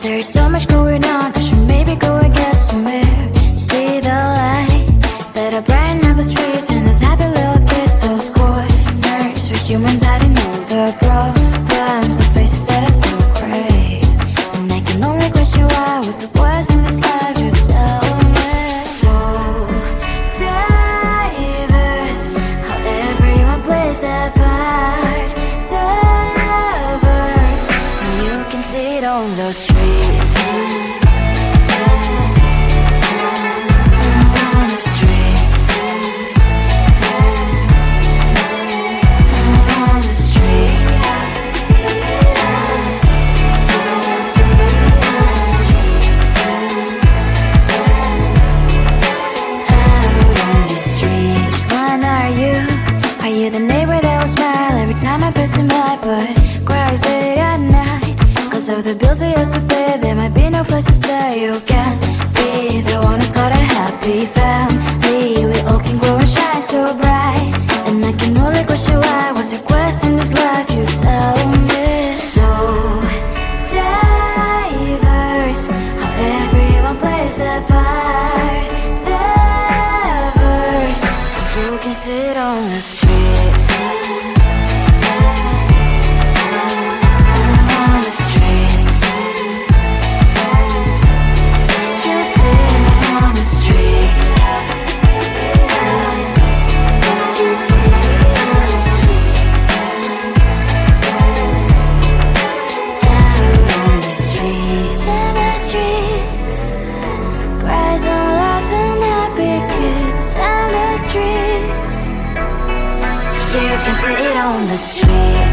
There's so much going on, I should maybe go and get somewhere. See the lights that are brighten up the streets, and those happy little kids, those corners where humans hiding all the problems, the faces that are so gray. And I can only question why, what's the worst in this life, you tell me. So diverse, how everyone plays their part. The verse, and you can see it on the streets. Time I pass by, but cries late at night. Cause of the bills I used to pay, there might be no place to stay. You can't be the one who's got a happy family. We all can glow and shine so bright. And I can only question why, what's your quest in this life, you tell me. So diverse, how everyone plays their part. The verse, you can sit on the streets. You can sit on the streets. On the streets. On the streets.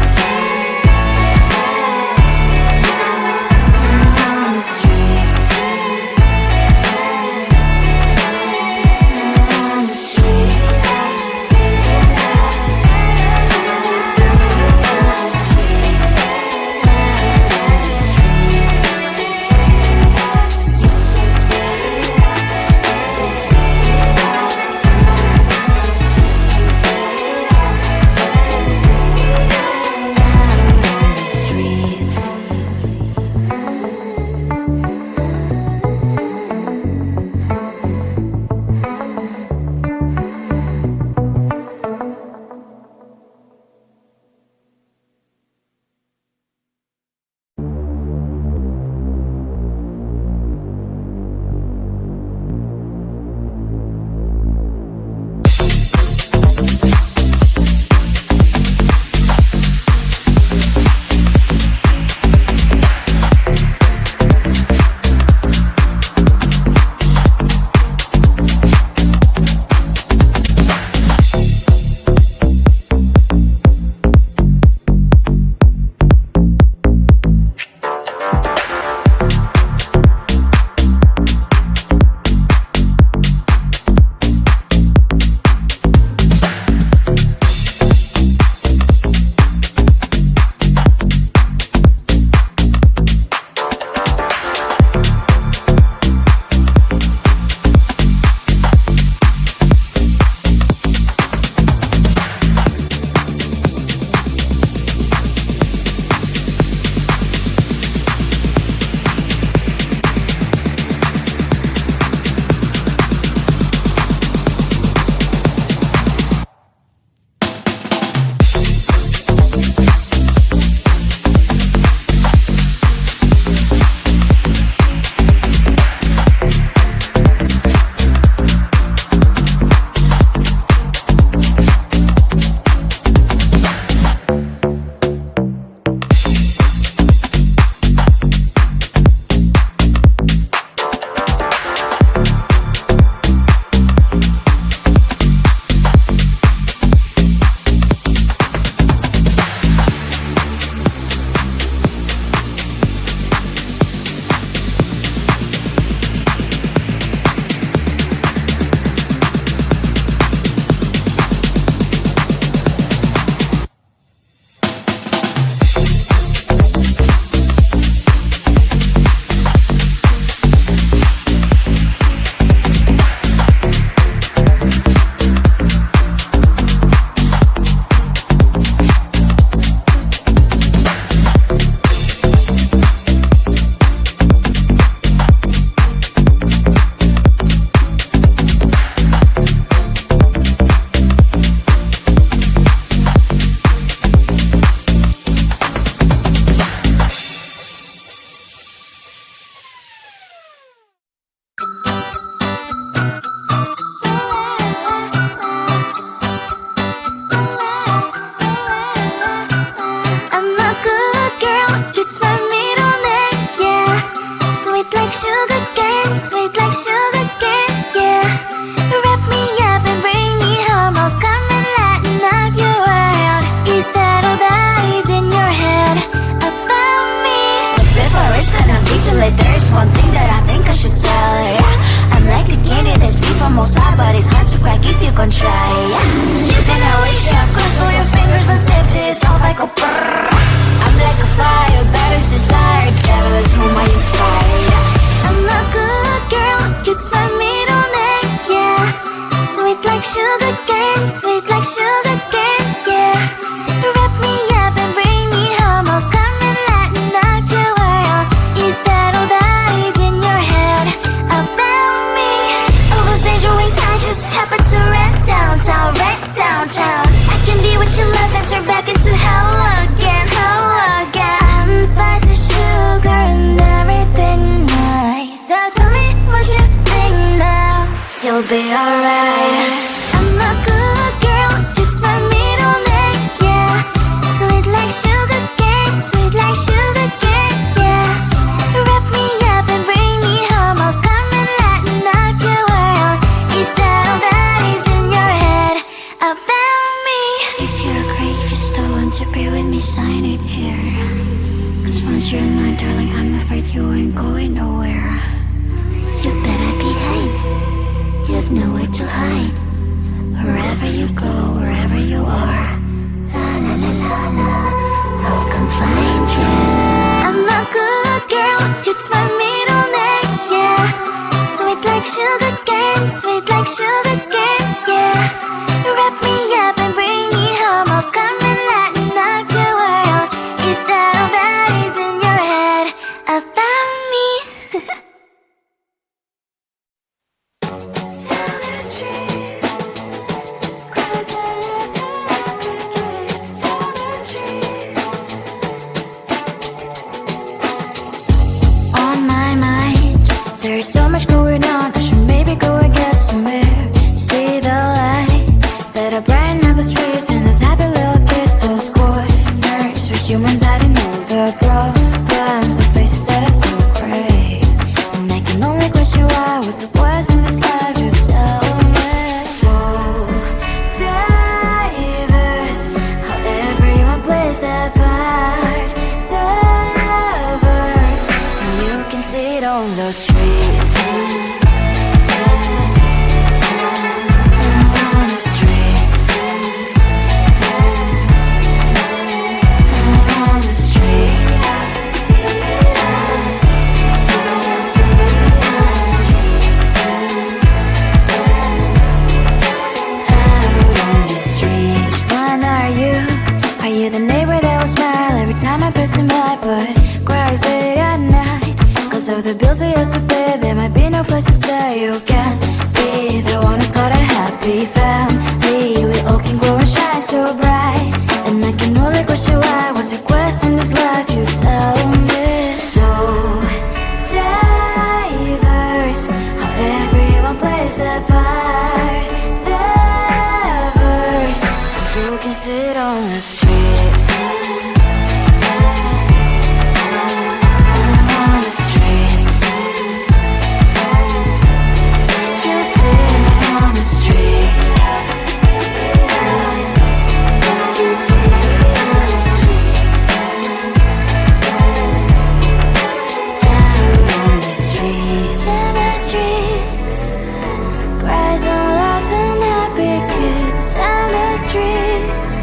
sugar cane, sweet like sugar cane, yeah. Wrap me up and bring me home, I'll come and lighten up your world. Is that all that is in your head about me? But before it's gonna be too late, there's one thing that I think I should tell her, yeah. I'm like the candy that's sweet from outside, but it's hard to crack if you can try, yeah. You can always shove, cross all your fingers, but safety is all like a brrrr. I'm like a fire, bad as desire, devil is whom I inspire, yeah. I'm a good girl, it's my middle name, yeah. Sweet like sugar cane, sweet like sugar cane, yeah. Wrap me up and bring me home, I'll come and lighten up your world. Is that all that is in your head about me? Oh, those angel wings I just happen to rent downtown, rent downtown. I can be what you love and turn back into hell again, hell again. Spicy sugar and everything nice. So tell me what you think now, you'll be alright. I'm a good girl, it's my middle name, yeah. Sweet like sugar cane, sweet like sugar cane, yeah. Wrap me up and bring me home, I'll come and lighten up your world. Is that all that is in your head about me? If you agree, if you still want to be with me, sign it here. Cause once you're in mine, darling, I'm afraid you ain't going nowhere. You better behave, you have nowhere to hide. Wherever you go, wherever you are, la la la la la, I'll come find you. I'm a good girl, it's my middle name, yeah. Sweet like sugar cane, sweet like sugar cane, yeah. Wrap me up and bring me home, I'll come and lighten up your world. Is that all that is in your head about me? On my mind, there's so much going on, I should maybe go and get some air. See the lights that are brighten up the streets, and those happy little kids, those corners where humans hiding all the problems, the faces that are so great. And I can only question why, what's the worst in this life, you tell me. So diverse, how everyone plays their part. The verse, and you can see it on the streets. On the streets. On the streets. Out on the streets. When are you? Are you the neighbor that will smile every time I pass him by, but cries late at night? Cause of the bills I used to pay, there might be no place to stay. You can't be the one who's got a happy family. We all can glow and shine so bright, and I can only question why, what's your quest in this life, you tell me. So diverse, how everyone plays their part. The verse, you can sit on the streets. On the streets. You sit on the streets. Out on the streets. In the streets. Cries and laughing happy kids. Down the streets.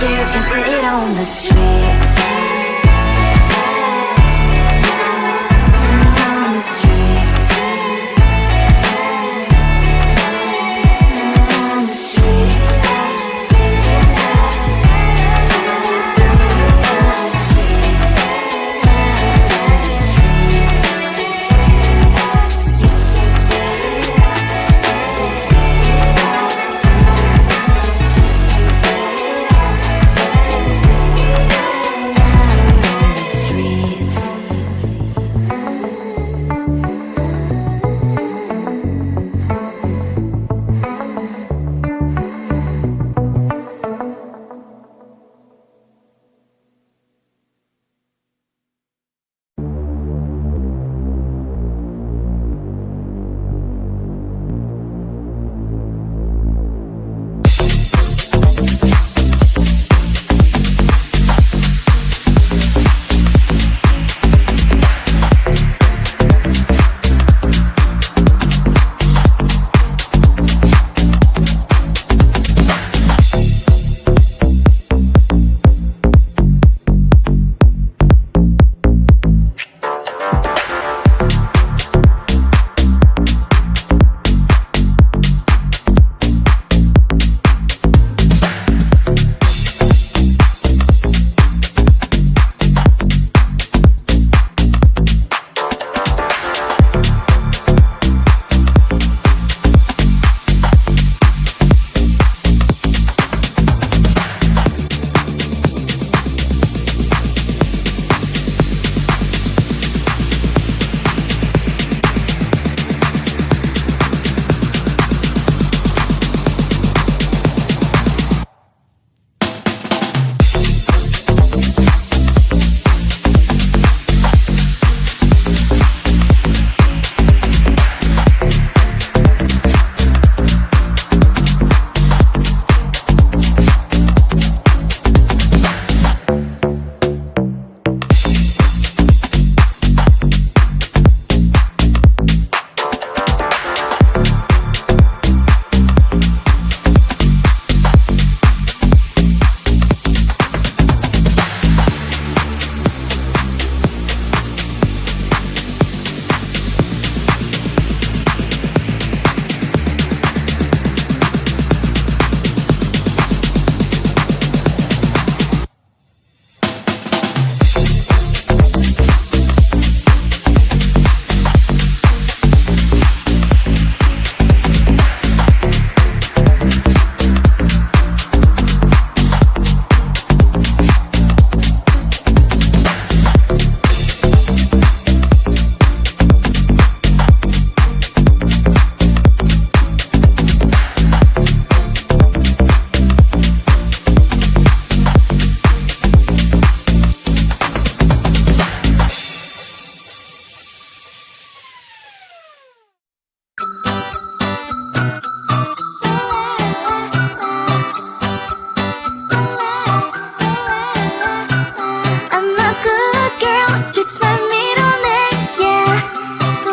You can sit on the streets. On the streets. On the streets.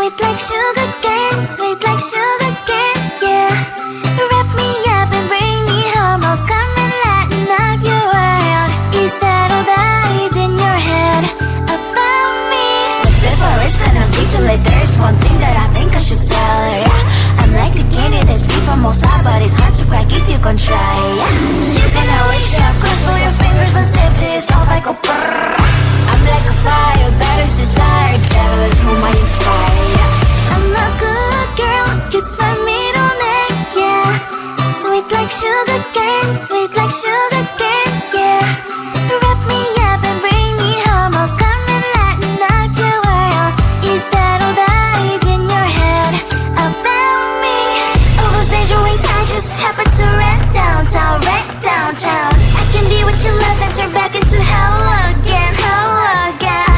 Sweet like sugar cane, sweet like sugar cane, yeah. Wrap me up and bring me home, I'll come and lighten up your world. Is that all that is in your head about me? But before it's gonna be too late, there's one thing that I think I should tell her, yeah. I'm like the candy that's sweet from outside, but it's hard to crack if you can try, yeah. You can always shove, cross all your fingers, but safety is all I go brrrr. I'm like a fire, battles desire, devil is whom I inspire, yeah. I'm a good girl, it's my middle name, yeah. Sweet like sugar cane, sweet like sugar cane, yeah. Wrap me up and bring me home, I'll come and lighten up your world. Is that all that is in your head about me? All those angel wings I just happen to rent downtown, I can be what you love and turn back into hell again,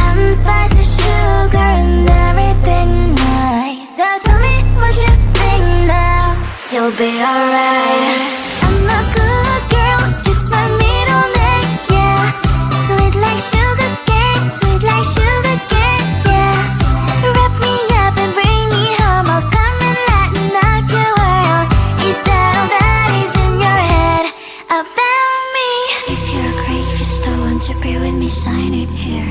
I'm spicy sugar and everything nice. So tell me what you think now, you'll be alright. I'm a good girl, it's my middle name, yeah. Sweet like sugar cane, sweet like sugar cane, yeah. Wrap me up and bring me home, I'll come and lighten up your world. Is that all that is in your head about me? If you agree, if you still want to be with me, sign it here.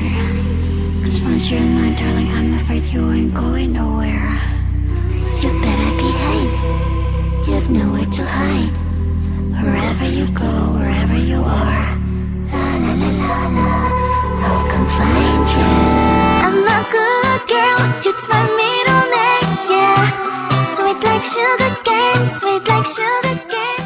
Cause once you're mine, darling, I'm afraid you ain't going nowhere. You better behave, you have nowhere to hide. Wherever you go, wherever you are, la la la la la, I'll come find you. I'm a good girl, it's my middle name, yeah. Sweet like sugar cane, sweet like sugar cane.